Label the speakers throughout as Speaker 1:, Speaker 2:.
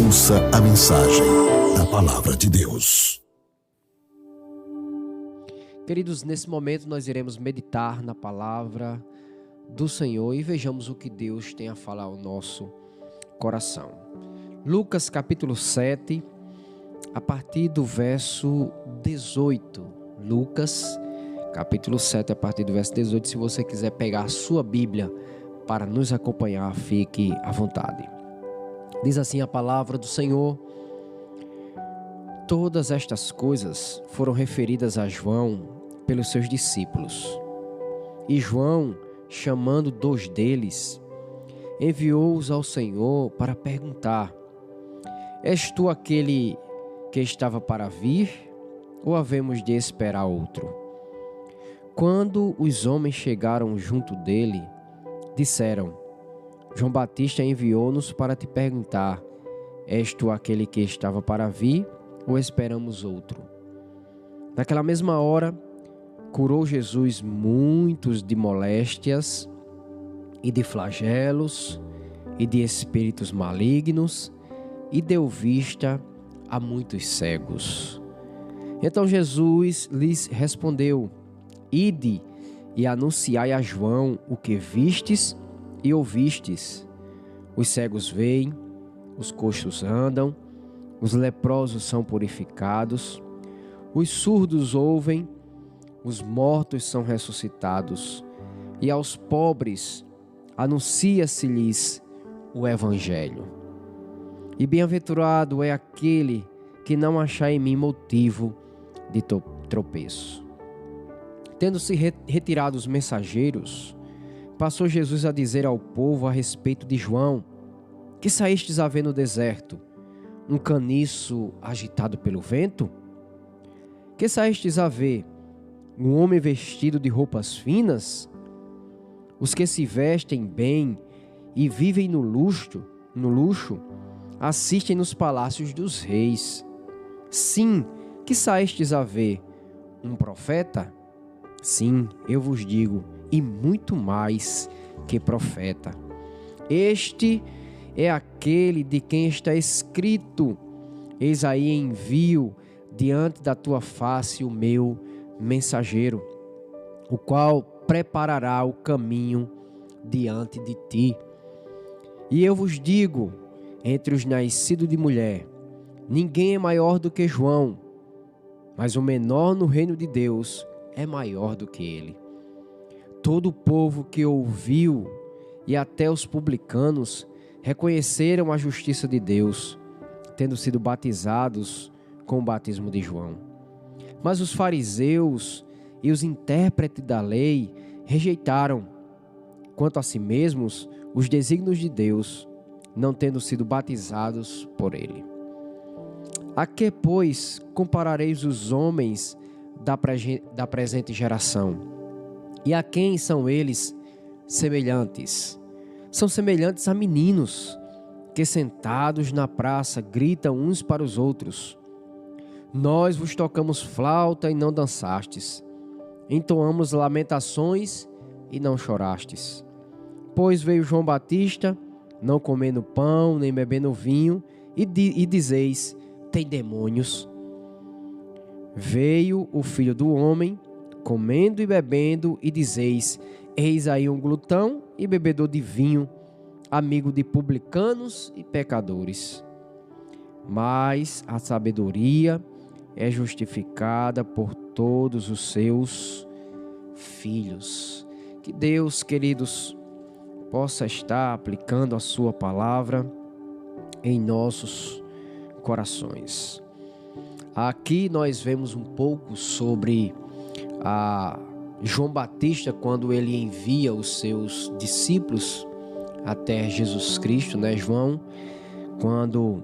Speaker 1: Ouça a mensagem da Palavra de Deus.
Speaker 2: Queridos, nesse momento nós iremos meditar na palavra do Senhor e vejamos o que Deus tem a falar ao nosso coração. Lucas capítulo 7, a partir do verso 18. Lucas capítulo 7, a partir do verso 18. Se você quiser pegar a sua Bíblia para nos acompanhar, fique à vontade. Diz assim a palavra do Senhor: todas estas coisas foram referidas a João pelos seus discípulos. E João, chamando 2 deles, enviou-os ao Senhor para perguntar: és tu aquele que estava para vir, ou havemos de esperar outro? Quando os homens chegaram junto dele, disseram: João Batista enviou-nos para te perguntar: és tu aquele que estava para vir, ou esperamos outro? Naquela mesma hora, curou Jesus muitos de moléstias e de flagelos e de espíritos malignos, e deu vista a muitos cegos. Então Jesus lhes respondeu: ide e anunciai a João o que vistes e ouvistes. Os cegos veem, os coxos andam, os leprosos são purificados, os surdos ouvem, os mortos são ressuscitados, e aos pobres anuncia-se-lhes o Evangelho. E bem-aventurado é aquele que não achar em mim motivo de tropeço. Tendo-se retirado os mensageiros, passou Jesus a dizer ao povo a respeito de João: que saístes a ver no deserto? Um caniço agitado pelo vento? Que saístes a ver? Um homem vestido de roupas finas? Os que se vestem bem e vivem no luxo, assistem nos palácios dos reis. Sim, que saístes a ver? Um profeta? Sim, eu vos digo, e muito mais que profeta. Este é aquele de quem está escrito: eis aí envio diante da tua face o meu mensageiro, o qual preparará o caminho diante de ti. E eu vos digo, entre os nascidos de mulher, ninguém é maior do que João, mas o menor no reino de Deus é maior do que ele. Todo o povo que ouviu, e até os publicanos, reconheceram a justiça de Deus, tendo sido batizados com o batismo de João. Mas os fariseus e os intérpretes da lei rejeitaram, quanto a si mesmos, os desígnios de Deus, não tendo sido batizados por ele. A que, pois, comparareis os homens da presente geração? E a quem são eles semelhantes? São semelhantes a meninos que, sentados na praça, gritam uns para os outros: nós vos tocamos flauta e não dançastes, entoamos lamentações e não chorastes. Pois veio João Batista, não comendo pão nem bebendo vinho, e dizeis: tem demônios. Veio o Filho do Homem, comendo e bebendo, e dizeis: eis aí um glutão e bebedor de vinho, amigo de publicanos e pecadores. Mas a sabedoria é justificada por todos os seus filhos. Que Deus, queridos, possa estar aplicando a sua palavra em nossos corações. Aqui nós vemos um pouco sobre João Batista, quando ele envia os seus discípulos até Jesus Cristo, né? João, quando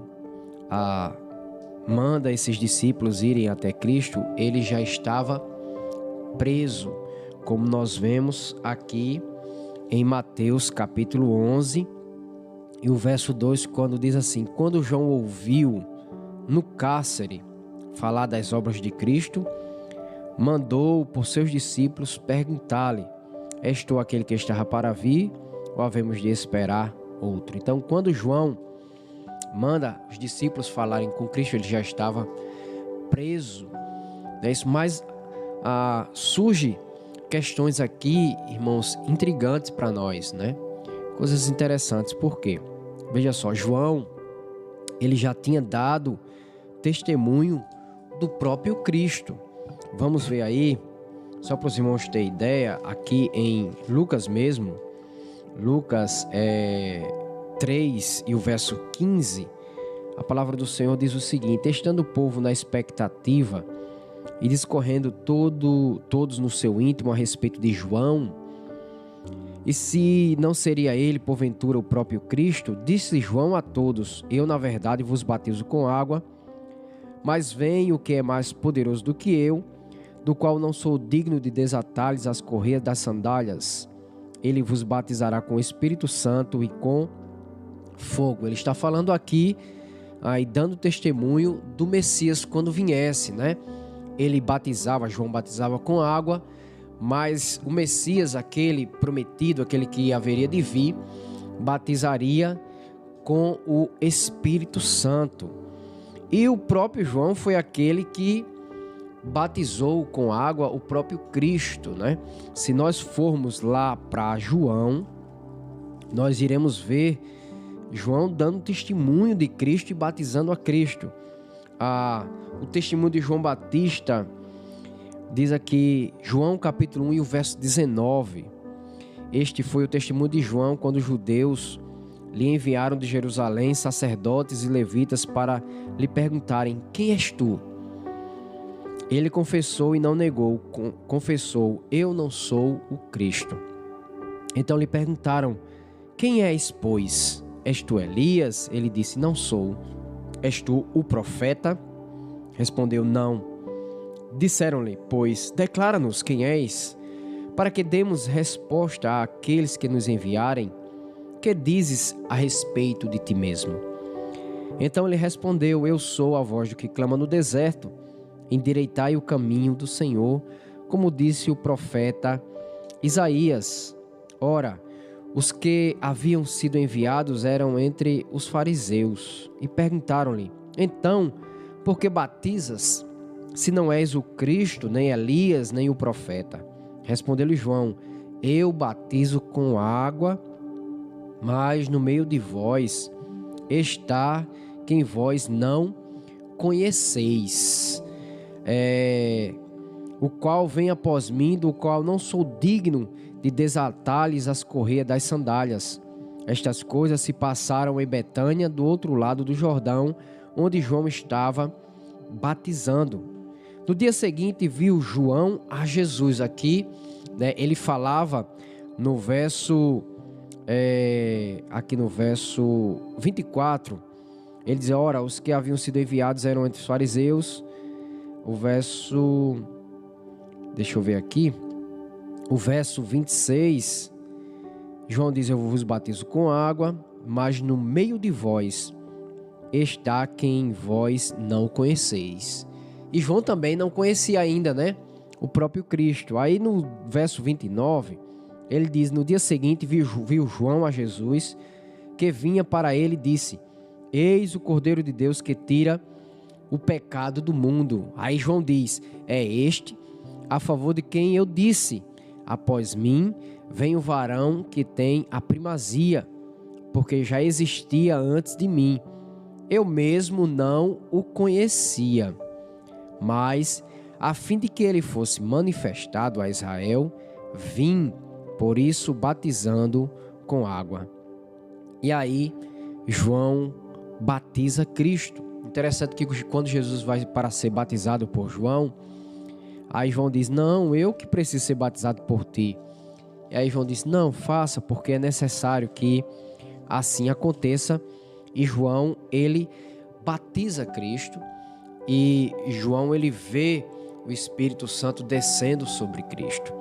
Speaker 2: manda esses discípulos irem até Cristo, ele já estava preso, como nós vemos aqui em Mateus capítulo 11 e o verso 2, quando diz assim: quando João ouviu no cárcere falar das obras de Cristo, mandou por seus discípulos perguntar-lhe: és tu aquele que estava para vir, ou havemos de esperar outro? Então, quando João manda os discípulos falarem com Cristo, ele já estava preso. É isso, mas surge questões aqui, irmãos, intrigantes para nós, né? Coisas interessantes. Por quê? Veja só, João, ele já tinha dado testemunho do próprio Cristo. Vamos ver aí, só para os irmãos terem ideia, aqui em Lucas mesmo, Lucas 3 e o verso 15, a palavra do Senhor diz o seguinte: estando o povo na expectativa e discorrendo todos no seu íntimo a respeito de João, e se não seria ele, porventura, o próprio Cristo, disse João a todos: eu, na verdade, vos batizo com água, mas vem o que é mais poderoso do que eu, do qual não sou digno de desatar-lhes as correias das sandálias. Ele vos batizará com o Espírito Santo e com fogo. Ele está falando aqui, aí dando testemunho do Messias quando viesse, né? Ele batizava, João batizava com água, mas o Messias, aquele prometido, aquele que haveria de vir, batizaria com o Espírito Santo. E o próprio João foi aquele que batizou com água o próprio Cristo, né? Se nós formos lá para João, nós iremos ver João dando testemunho de Cristo e batizando a Cristo. O testemunho de João Batista diz aqui, João capítulo 1 e o verso 19. Este foi o testemunho de João quando os judeus lhe enviaram de Jerusalém sacerdotes e levitas para lhe perguntarem: quem és tu? Ele confessou e não negou, confessou: eu não sou o Cristo. Então lhe perguntaram: quem és, pois? És tu Elias? Ele disse: não sou. És tu o profeta? Respondeu: não. Disseram-lhe, pois, declara-nos quem és, para que demos resposta àqueles que nos enviarem. Que dizes a respeito de ti mesmo? Então ele respondeu: eu sou a voz do que clama no deserto, endireitai o caminho do Senhor, como disse o profeta Isaías. Ora, os que haviam sido enviados eram entre os fariseus, e perguntaram-lhe: então, por que batizas, se não és o Cristo, nem Elias, nem o profeta? Respondeu-lhe João: eu batizo com água, mas no meio de vós está quem vós não conheceis, o qual vem após mim, do qual não sou digno de desatar-lhes as correias das sandálias. Estas coisas se passaram em Betânia, do outro lado do Jordão, onde João estava batizando. No dia seguinte viu João a Jesus. Aqui, né, ele falava no verso, aqui no verso 24, ele dizia: ora, os que haviam sido enviados eram entre os fariseus. O verso, deixa eu ver aqui, o verso 26, João diz: eu vos batizo com água, mas no meio de vós está quem vós não conheceis. E João também não conhecia ainda, né, o próprio Cristo. Aí no verso 29, ele diz: no dia seguinte viu João a Jesus, que vinha para ele, e disse: eis o Cordeiro de Deus que tira o pecado do mundo. Aí João diz: é este a favor de quem eu disse: após mim vem o varão que tem a primazia, porque já existia antes de mim. Eu mesmo não o conhecia, mas a fim de que ele fosse manifestado a Israel, vim, por isso, batizando com água. E aí João batiza Cristo. Interessante que quando Jesus vai para ser batizado por João, aí João diz: não, eu que preciso ser batizado por ti. E aí João diz: não, faça, porque é necessário que assim aconteça. E João, ele batiza Cristo, e João, ele vê o Espírito Santo descendo sobre Cristo.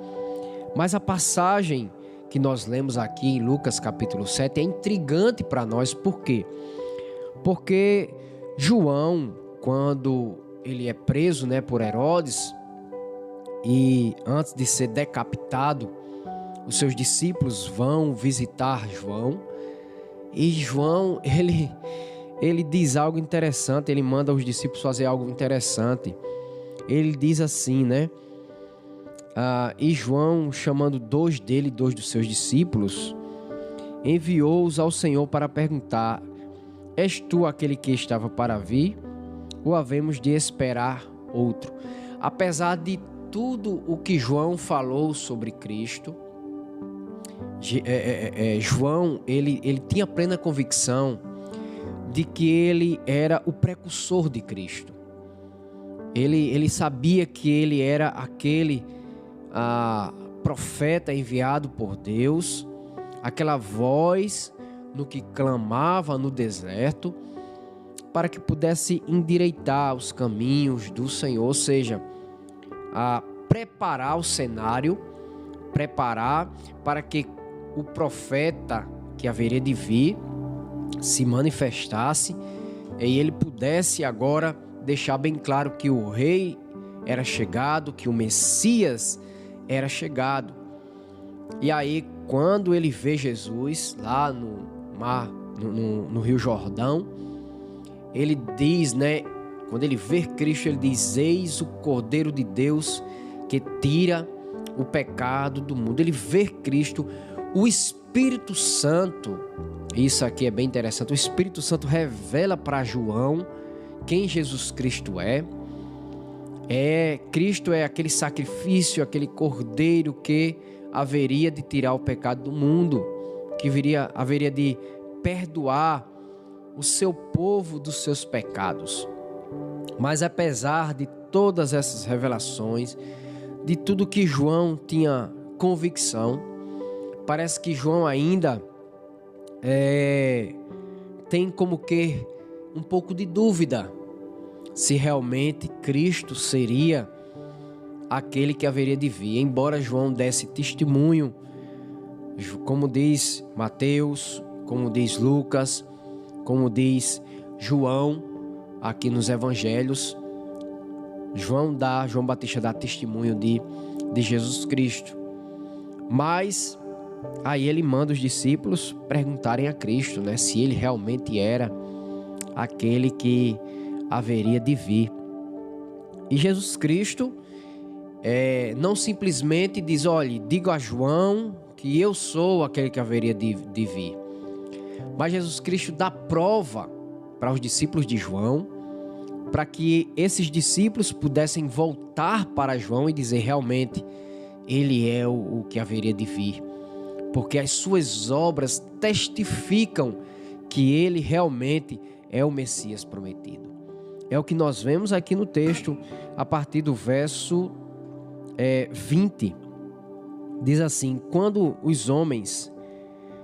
Speaker 2: Mas a passagem que nós lemos aqui em Lucas capítulo 7 é intrigante para nós. Por quê? Porque João, quando ele é preso, né, por Herodes, e antes de ser decapitado, os seus discípulos vão visitar João, e João, ele diz algo interessante, ele manda os discípulos fazer algo interessante. Ele diz assim, né? E João, chamando dois dos seus discípulos, enviou-os ao Senhor para perguntar: és tu aquele que estava para vir, ou havemos de esperar outro? Apesar de tudo o que João falou sobre Cristo, João, ele tinha plena convicção de que ele era o precursor de Cristo. Ele sabia que ele era aquele profeta enviado por Deus, aquela voz no que clamava no deserto, para que pudesse endireitar os caminhos do Senhor, ou seja, preparar o cenário, preparar para que o profeta que haveria de vir se manifestasse e ele pudesse agora deixar bem claro que o rei era chegado, que o Messias era chegado. E aí, quando ele vê Jesus lá no mar, no Rio Jordão, ele diz, né? Quando ele vê Cristo, ele diz: eis o Cordeiro de Deus que tira o pecado do mundo. Ele vê Cristo, o Espírito Santo, isso aqui é bem interessante, o Espírito Santo revela para João quem Jesus Cristo é. Cristo é aquele sacrifício, aquele cordeiro que haveria de tirar o pecado do mundo, que haveria de perdoar o seu povo dos seus pecados. Mas apesar de todas essas revelações, de tudo que João tinha convicção, parece que João ainda tem como que um pouco de dúvida se realmente Cristo seria aquele que haveria de vir. Embora João desse testemunho, como diz Mateus, como diz Lucas, como diz João aqui nos evangelhos, João Batista dá testemunho de Jesus Cristo. Mas aí ele manda os discípulos perguntarem a Cristo, né, se ele realmente era aquele que haveria de vir. E Jesus Cristo não simplesmente diz: olhe, diga a João que eu sou aquele que haveria de vir. Mas Jesus Cristo dá prova para os discípulos de João, para que esses discípulos pudessem voltar para João e dizer: realmente, ele é o que haveria de vir. Porque as suas obras testificam que ele realmente é o Messias prometido. É o que nós vemos aqui no texto, a partir do verso 20. Diz assim: quando os homens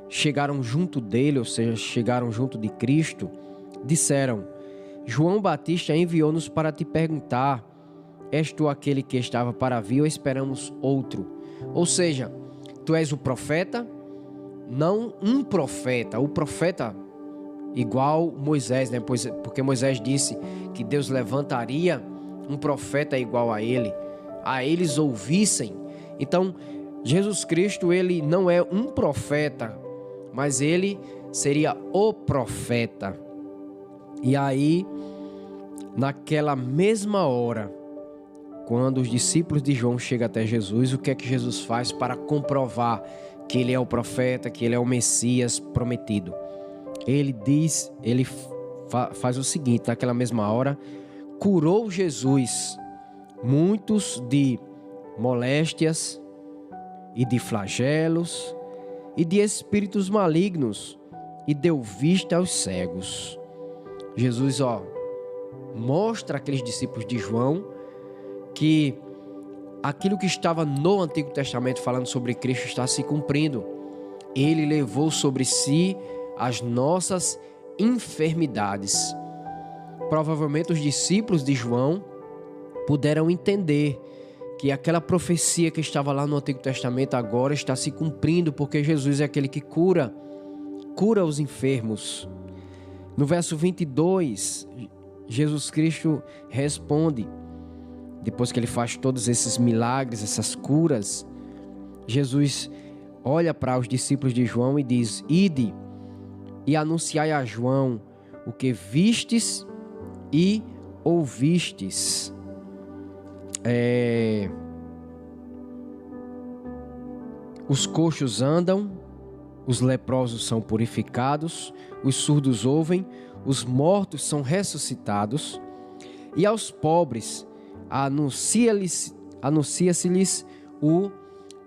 Speaker 2: chegaram junto dele, ou seja, chegaram junto de Cristo, disseram: João Batista enviou-nos para te perguntar: és tu aquele que estava para vir ou esperamos outro? Ou seja, tu és o profeta? Não um profeta, o profeta igual Moisés, né? Porque Moisés disse que Deus levantaria um profeta igual a eles ouvissem. Então, Jesus Cristo, ele não é um profeta, mas ele seria o profeta. E aí, naquela mesma hora, quando os discípulos de João chegam até Jesus, o que é que Jesus faz para comprovar que ele é o profeta, que ele é o Messias prometido? Ele faz o seguinte: naquela mesma hora, curou Jesus muitos de moléstias e de flagelos e de espíritos malignos e deu vista aos cegos. Jesus, mostra àqueles discípulos de João que aquilo que estava no Antigo Testamento falando sobre Cristo está se cumprindo. Ele levou sobre si as nossas enfermidades. Provavelmente os discípulos de João puderam entender que aquela profecia que estava lá no Antigo Testamento agora está se cumprindo, porque Jesus é aquele que cura os enfermos. No verso 22, Jesus Cristo responde, depois que ele faz todos esses milagres, essas curas, Jesus olha para os discípulos de João e diz: ide e anunciai a João o que vistes e ouvistes. Os coxos andam, os leprosos são purificados, os surdos ouvem, os mortos são ressuscitados, e aos pobres anuncia-se-lhes o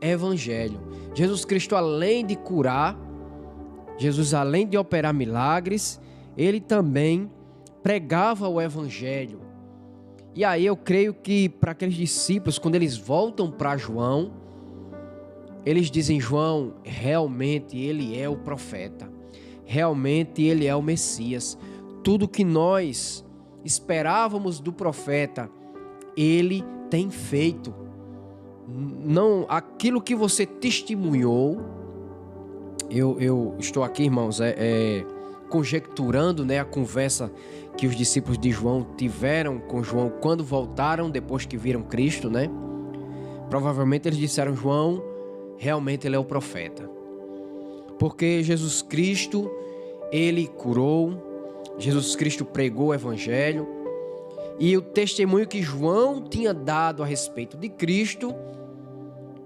Speaker 2: Evangelho. Jesus Cristo, além de curar, Jesus, além de operar milagres, ele também pregava o Evangelho. E aí eu creio que para aqueles discípulos, quando eles voltam para João, eles dizem: João, realmente ele é o profeta, realmente ele é o Messias. Tudo que nós esperávamos do profeta, ele tem feito. Não, aquilo que você testemunhou, eu estou aqui, irmãos, conjecturando, né, a conversa que os discípulos de João tiveram com João quando voltaram depois que viram Cristo, né? Provavelmente eles disseram: João, realmente ele é o profeta. Porque Jesus Cristo, ele curou, Jesus Cristo pregou o Evangelho, e o testemunho que João tinha dado a respeito de Cristo,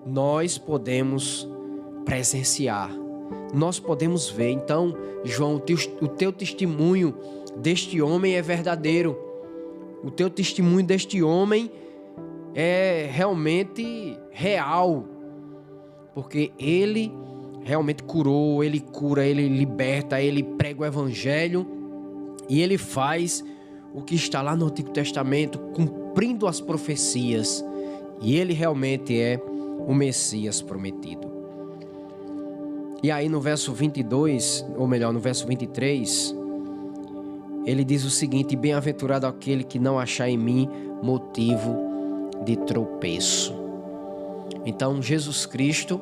Speaker 2: nós podemos presenciar, nós podemos ver. Então, João, o teu testemunho deste homem é verdadeiro. O teu testemunho deste homem é realmente real. Porque ele realmente curou, ele cura, ele liberta, ele prega o Evangelho. E ele faz o que está lá no Antigo Testamento, cumprindo as profecias. E ele realmente é o Messias prometido. E aí no verso 22, ou melhor, no verso 23, ele diz o seguinte: bem-aventurado aquele que não achar em mim motivo de tropeço. Então Jesus Cristo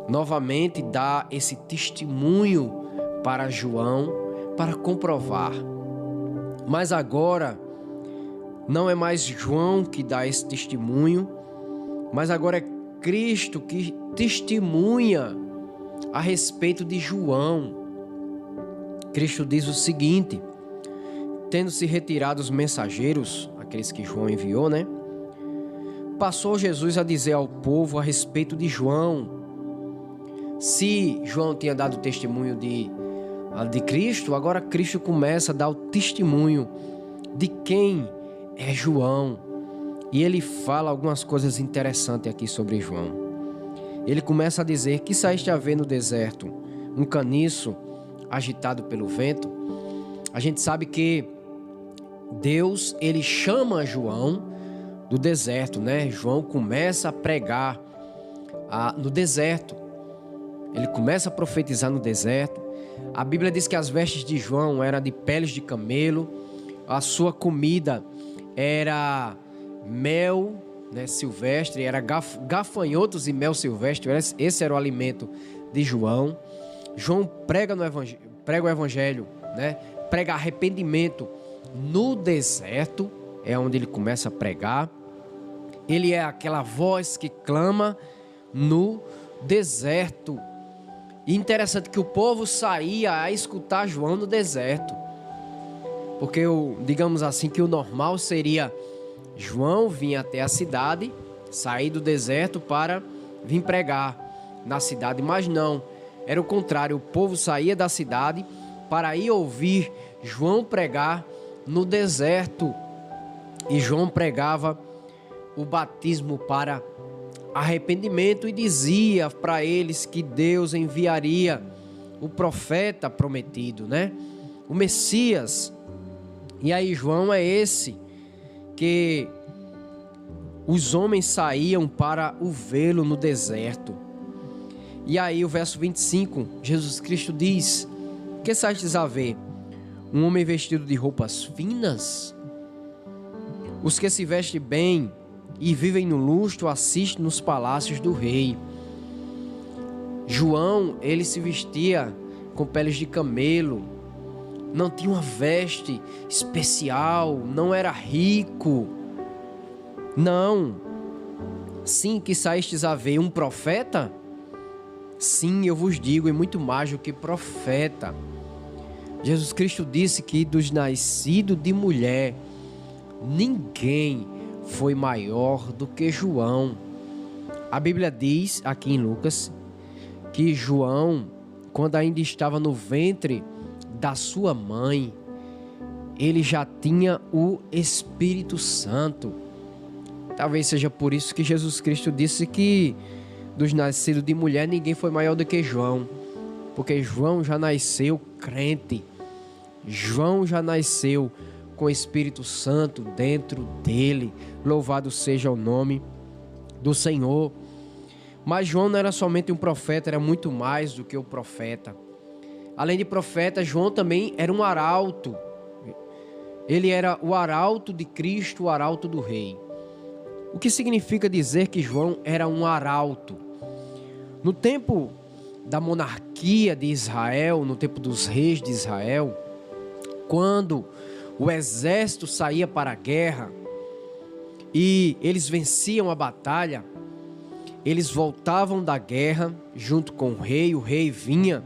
Speaker 2: novamente dá esse testemunho para João, para comprovar. Mas agora não é mais João que dá esse testemunho, mas agora é Cristo que testemunha a respeito de João. Cristo diz o seguinte: tendo-se retirado os mensageiros, aqueles que João enviou, né? Passou Jesus a dizer ao povo a respeito de João. Se João tinha dado testemunho de Cristo, agora Cristo começa a dar o testemunho de quem é João. E ele fala algumas coisas interessantes aqui sobre João. Ele começa a dizer: que saíste a ver no deserto um caniço agitado pelo vento. A gente sabe que Deus, ele chama João do deserto, né? João começa a pregar no deserto. Ele começa a profetizar no deserto. A Bíblia diz que as vestes de João eram de peles de camelo. A sua comida era mel, né, silvestre, era gafanhotos e mel silvestre. Esse era o alimento de João. João prega o Evangelho, né? Prega arrependimento no deserto. É onde ele começa a pregar. Ele é aquela voz que clama no deserto. E interessante que o povo saía a escutar João no deserto. Porque, digamos assim, que o normal seria João vir até a cidade, sair do deserto para vir pregar na cidade. Mas não, era o contrário. O povo saía da cidade para ir ouvir João pregar no deserto. E João pregava o batismo para arrependimento e dizia para eles que Deus enviaria o profeta prometido, né? O Messias. E aí João é esse que os homens saíam para o vê-lo no deserto. E aí o verso 25, Jesus Cristo diz: que saístes a ver? Um homem vestido de roupas finas? Os que se vestem bem e vivem no luxo assistem nos palácios do rei. João, ele se vestia com peles de camelo, não tinha uma veste especial, não era rico. Não. Sim, que saístes a ver um profeta? Sim, eu vos digo, e muito mais do que profeta. Jesus Cristo disse que dos nascidos de mulher, ninguém foi maior do que João. A Bíblia diz aqui em Lucas que João, quando ainda estava no ventre da sua mãe, ele já tinha o Espírito Santo. Talvez seja por isso que Jesus Cristo disse que dos nascidos de mulher ninguém foi maior do que João, porque João já nasceu crente. João já nasceu com o Espírito Santo dentro dele. Louvado seja o nome do Senhor. Mas João não era somente um profeta, era muito mais do que o profeta. Além de profeta, João também era um arauto. Ele era o arauto de Cristo, o arauto do rei. O que significa dizer que João era um arauto? No tempo da monarquia de Israel, no tempo dos reis de Israel, quando o exército saía para a guerra e eles venciam a batalha, eles voltavam da guerra junto com o rei vinha,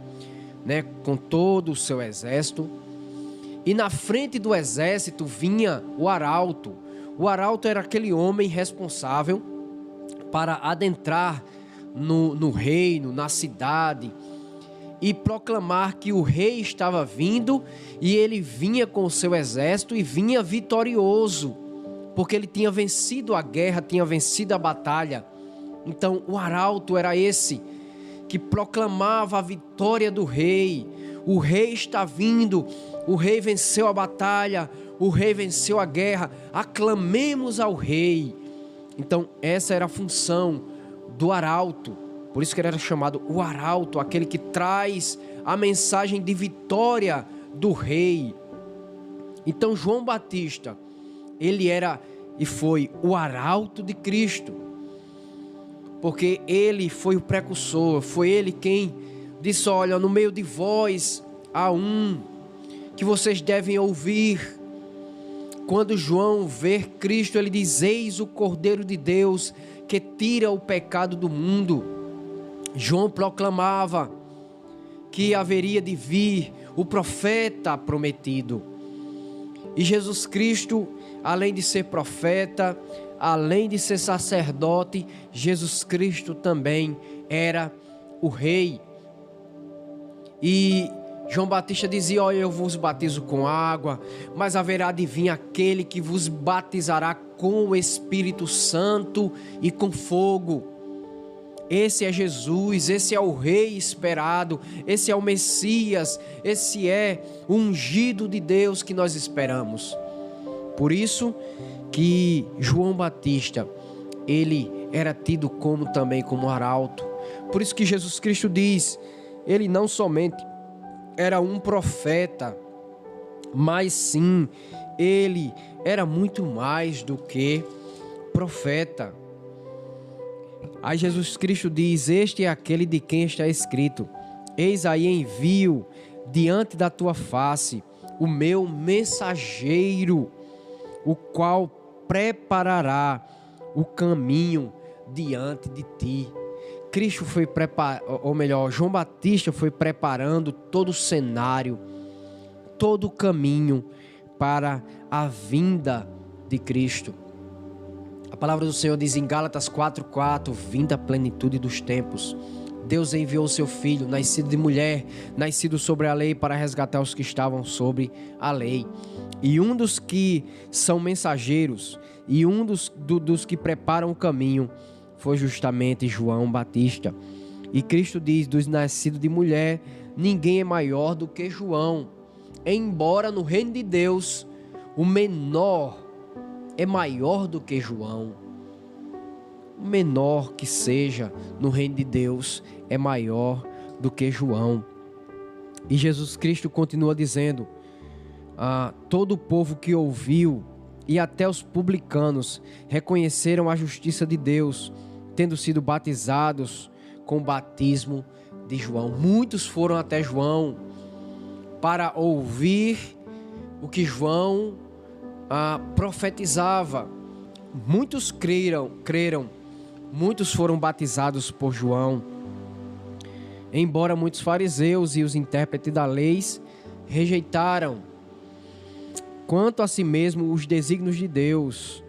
Speaker 2: com todo o seu exército, e na frente do exército vinha o arauto. O arauto era aquele homem responsável para adentrar no reino, na cidade, e proclamar que o rei estava vindo, e ele vinha com o seu exército e vinha vitorioso, porque ele tinha vencido a guerra, tinha vencido a batalha. Então o arauto era esse que proclamava a vitória do rei. O rei está vindo, o rei venceu a batalha, o rei venceu a guerra, aclamemos ao rei. Então essa era a função do arauto. Por isso que ele era chamado o arauto, aquele que traz a mensagem de vitória do rei. Então João Batista, ele era e foi o arauto de Cristo, porque ele foi o precursor, foi ele quem disse: olha, no meio de vós há um que vocês devem ouvir. Quando João vê Cristo, ele diz: eis o Cordeiro de Deus que tira o pecado do mundo. João proclamava que haveria de vir o profeta prometido. E Jesus Cristo, além de ser profeta, além de ser sacerdote, Jesus Cristo também era o rei. E João Batista dizia: olha, eu vos batizo com água, mas haverá de vir aquele que vos batizará com o Espírito Santo e com fogo. Esse é Jesus, esse é o rei esperado, esse é o Messias, esse é o ungido de Deus que nós esperamos. Por isso que João Batista, ele era tido também como arauto. Por isso que Jesus Cristo diz, ele não somente era um profeta, mas sim, ele era muito mais do que profeta. Aí Jesus Cristo diz: este é aquele de quem está escrito: eis aí envio diante da tua face o meu mensageiro, o qual preparará o caminho diante de ti. Cristo foi João Batista foi preparando todo o cenário, todo o caminho para a vinda de Cristo. A palavra do Senhor diz em Gálatas 4:4: vinda a plenitude dos tempos. Deus enviou o seu Filho, nascido de mulher, nascido sobre a lei, para resgatar os que estavam sobre a lei. E um dos que são mensageiros, e um dos que preparam o caminho, foi justamente João Batista. E Cristo diz: dos nascidos de mulher, ninguém é maior do que João. Embora no reino de Deus, o menor é maior do que João. O menor que seja no reino de Deus é maior do que João. E Jesus Cristo continua dizendo: todo o povo que ouviu, e até os publicanos, reconheceram a justiça de Deus, tendo sido batizados com o batismo de João. Muitos foram até João para ouvir o que João profetizava. Muitos creram, muitos foram batizados por João. Embora muitos fariseus e os intérpretes da lei rejeitaram quanto a si mesmo os desígnios de Deus,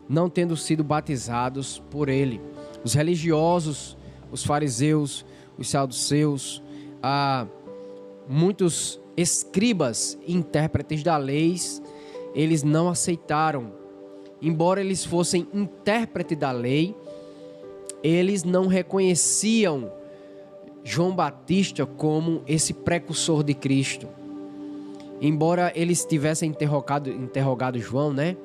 Speaker 2: não tendo sido batizados por ele. Os religiosos, os fariseus, os saduceus, muitos escribas e intérpretes da lei, eles não aceitaram. Embora eles fossem intérpretes da lei, eles não reconheciam João Batista como esse precursor de Cristo. Embora eles tivessem interrogado João, né?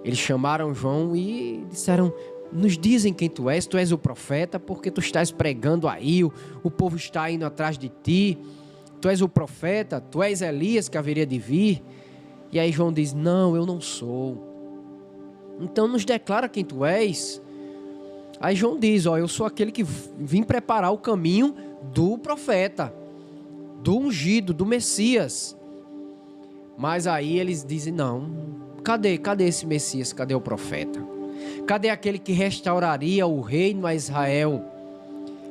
Speaker 2: Eles chamaram João e disseram: nos dizem quem tu és o profeta, porque tu estás pregando aí, o povo está indo atrás de ti, tu és o profeta, tu és Elias que haveria de vir. E aí João diz: não, eu não sou. Então nos declara quem tu és. Aí João diz: eu sou aquele que vim preparar o caminho do profeta, do ungido, do Messias. Mas aí eles dizem: não, cadê esse Messias? Cadê o profeta? Cadê aquele que restauraria o reino a Israel?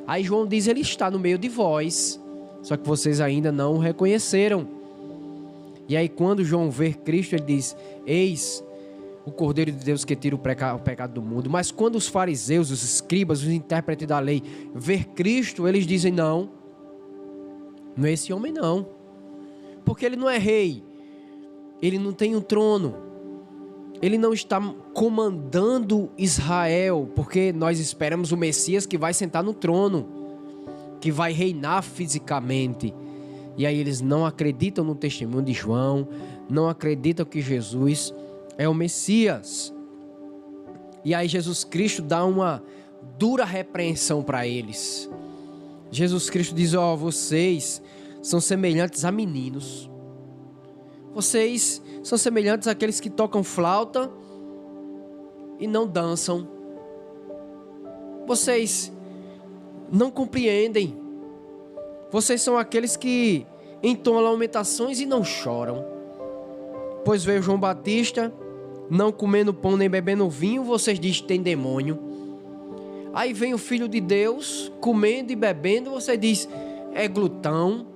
Speaker 2: Aí João diz: ele está no meio de vós, só que vocês ainda não o reconheceram. E aí quando João vê Cristo, ele diz: eis o Cordeiro de Deus que tira o pecado do mundo. Mas quando os fariseus, os escribas, os intérpretes da lei ver Cristo, eles dizem: não é esse homem não, porque ele não é rei, ele não tem um trono, ele não está comandando Israel, porque nós esperamos o Messias que vai sentar no trono, que vai reinar fisicamente. E aí eles não acreditam no testemunho de João, não acreditam que Jesus é o Messias. E aí Jesus Cristo dá uma dura repreensão para eles. Jesus Cristo diz: vocês são semelhantes a meninos. Vocês são semelhantes àqueles que tocam flauta e não dançam. Vocês não compreendem. Vocês são aqueles que entoam lamentações e não choram. Pois veio João Batista, não comendo pão nem bebendo vinho, vocês dizem que tem demônio. Aí vem o Filho de Deus, comendo e bebendo, você diz: é glutão,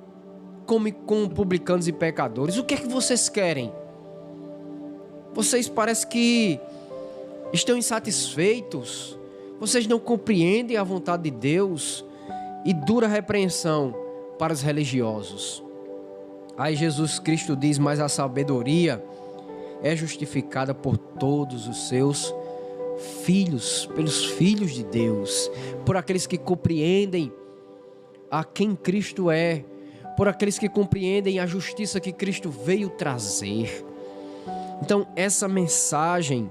Speaker 2: come com publicanos e pecadores. O que é que vocês querem? Vocês parecem que estão insatisfeitos, vocês não compreendem a vontade de Deus. E dura repreensão para os religiosos. Aí Jesus Cristo diz: mas a sabedoria é justificada por todos os seus filhos, pelos filhos de Deus, por aqueles que compreendem a quem Cristo é, por aqueles que compreendem a justiça que Cristo veio trazer. Então essa mensagem,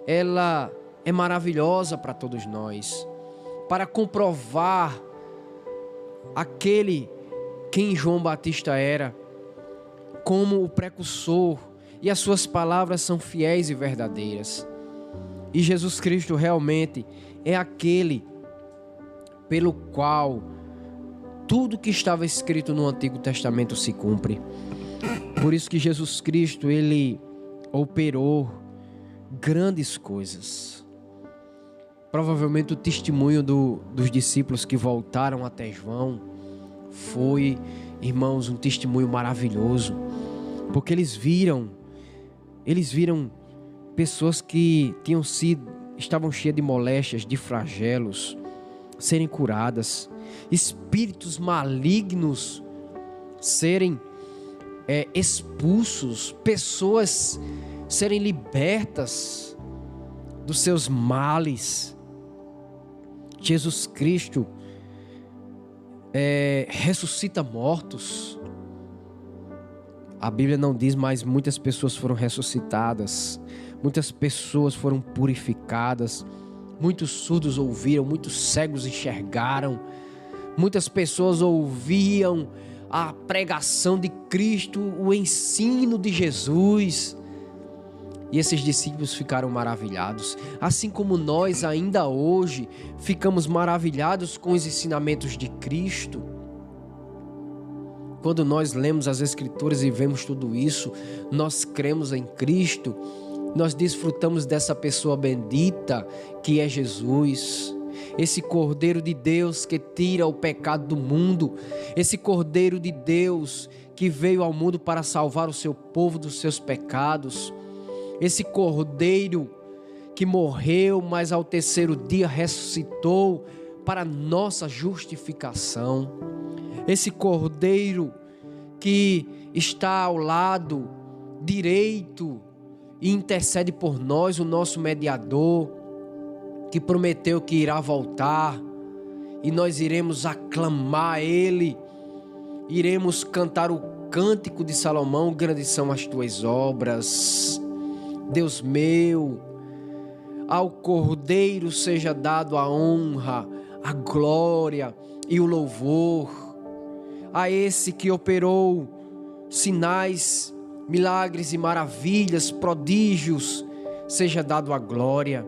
Speaker 2: ela é maravilhosa para todos nós, para comprovar aquele quem João Batista era, como o precursor, e as suas palavras são fiéis e verdadeiras. E Jesus Cristo realmente é aquele pelo qual tudo que estava escrito no Antigo Testamento se cumpre. Por isso que Jesus Cristo, ele operou grandes coisas. Provavelmente o testemunho dos discípulos que voltaram até João foi, irmãos, um testemunho maravilhoso, porque eles viram pessoas que estavam cheias de moléstias, de flagelos, serem curadas, espíritos malignos serem expulsos, pessoas serem libertas dos seus males. Jesus Cristo ressuscita mortos. A Bíblia não diz, mas muitas pessoas foram ressuscitadas, muitas pessoas foram purificadas, muitos surdos ouviram, muitos cegos enxergaram, muitas pessoas ouviam a pregação de Cristo, o ensino de Jesus. E esses discípulos ficaram maravilhados, assim como nós ainda hoje ficamos maravilhados com os ensinamentos de Cristo. Quando nós lemos as Escrituras e vemos tudo isso, nós cremos em Cristo, nós desfrutamos dessa pessoa bendita que é Jesus. esse Cordeiro de Deus que tira o pecado do mundo, esse Cordeiro de Deus que veio ao mundo para salvar o seu povo dos seus pecados, esse Cordeiro que morreu, mas ao terceiro dia ressuscitou para nossa justificação, esse Cordeiro que está ao lado direito e intercede por nós, o nosso mediador, que prometeu que irá voltar, e nós iremos aclamar Ele, iremos cantar o cântico de Salomão: grandes são as tuas obras, Deus meu. Ao Cordeiro seja dado a honra, a glória e o louvor, a esse que operou sinais, milagres e maravilhas, prodígios, seja dado a glória.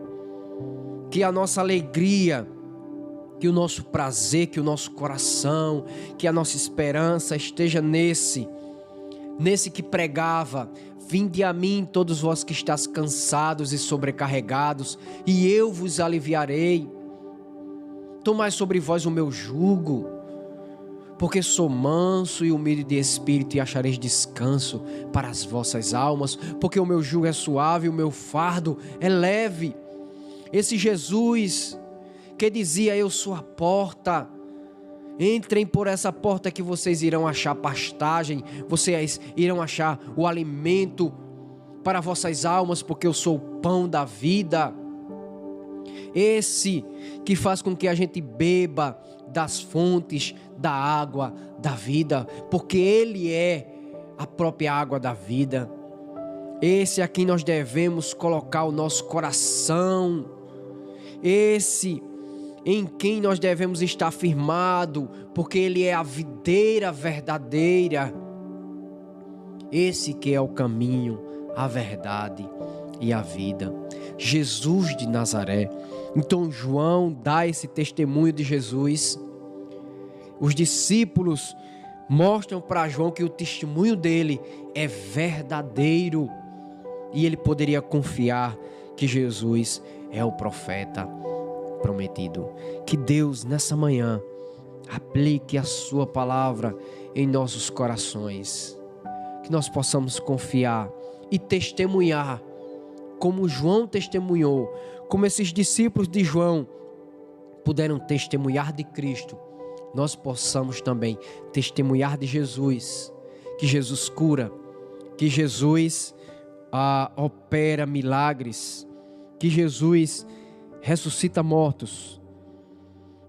Speaker 2: Que a nossa alegria, que o nosso prazer, que o nosso coração, que a nossa esperança esteja nesse que pregava: vinde a mim todos vós que estáis cansados e sobrecarregados, e eu vos aliviarei. Tomai sobre vós o meu jugo, porque sou manso e humilde de espírito, e achareis descanso para as vossas almas, porque o meu jugo é suave e o meu fardo é leve. Esse Jesus que dizia: eu sou a porta, entrem por essa porta que vocês irão achar pastagem, vocês irão achar o alimento para vossas almas, porque eu sou o pão da vida. Esse que faz com que a gente beba das fontes da água da vida, porque Ele é a própria água da vida. Esse a quem nós devemos colocar o nosso coração, esse em quem nós devemos estar firmado, porque Ele é a videira verdadeira. Esse que é o caminho, a verdade e a vida, Jesus de Nazaré. Então João dá esse testemunho de Jesus. Os discípulos mostram para João que o testemunho dele é verdadeiro, e ele poderia confiar que Jesus é o profeta prometido. Que Deus nessa manhã aplique a sua palavra em nossos corações, que nós possamos confiar e testemunhar como João testemunhou, como esses discípulos de João puderam testemunhar de Cristo. Nós possamos também testemunhar de Jesus, que Jesus cura, que Jesus opera milagres, que Jesus ressuscita mortos,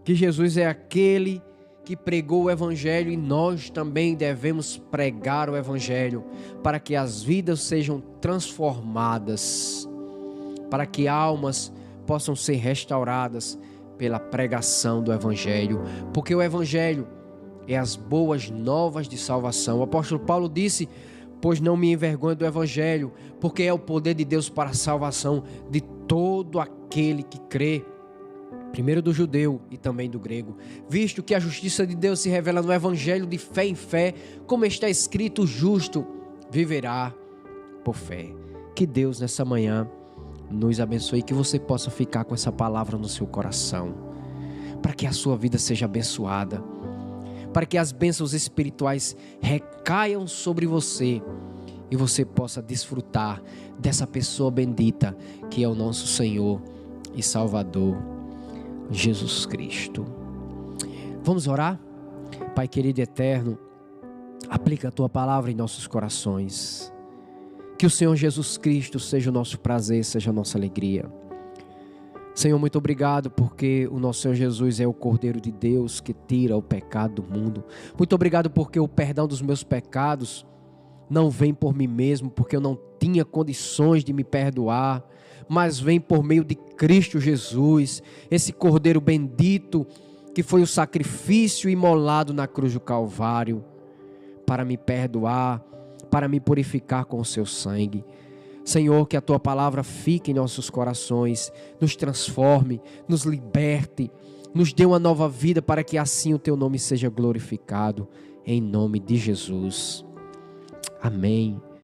Speaker 2: que Jesus é aquele que pregou o Evangelho, e nós também devemos pregar o Evangelho para que as vidas sejam transformadas, para que almas possam ser restauradas pela pregação do Evangelho, porque o Evangelho é as boas novas de salvação. O apóstolo Paulo disse: pois não me envergonho do Evangelho, porque é o poder de Deus para a salvação de todo aquele que crê, primeiro do judeu e também do grego, visto que a justiça de Deus se revela no Evangelho de fé em fé, como está escrito: o justo viverá por fé. Que Deus nessa manhã nos abençoe, que você possa ficar com essa palavra no seu coração, para que a sua vida seja abençoada, para que as bênçãos espirituais recaiam sobre você e você possa desfrutar dessa pessoa bendita que é o nosso Senhor e Salvador, Jesus Cristo. Vamos orar? Pai querido e eterno, aplica a Tua palavra em nossos corações. Que o Senhor Jesus Cristo seja o nosso prazer, seja a nossa alegria. Senhor, muito obrigado porque o nosso Senhor Jesus é o Cordeiro de Deus que tira o pecado do mundo. Muito obrigado porque o perdão dos meus pecados não vem por mim mesmo, porque eu não tinha condições de me perdoar, mas vem por meio de Cristo Jesus, esse Cordeiro bendito que foi o sacrifício imolado na cruz do Calvário para me perdoar, para me purificar com o seu sangue. Senhor, que a Tua palavra fique em nossos corações, nos transforme, nos liberte, nos dê uma nova vida, para que assim o Teu nome seja glorificado, em nome de Jesus. Amém.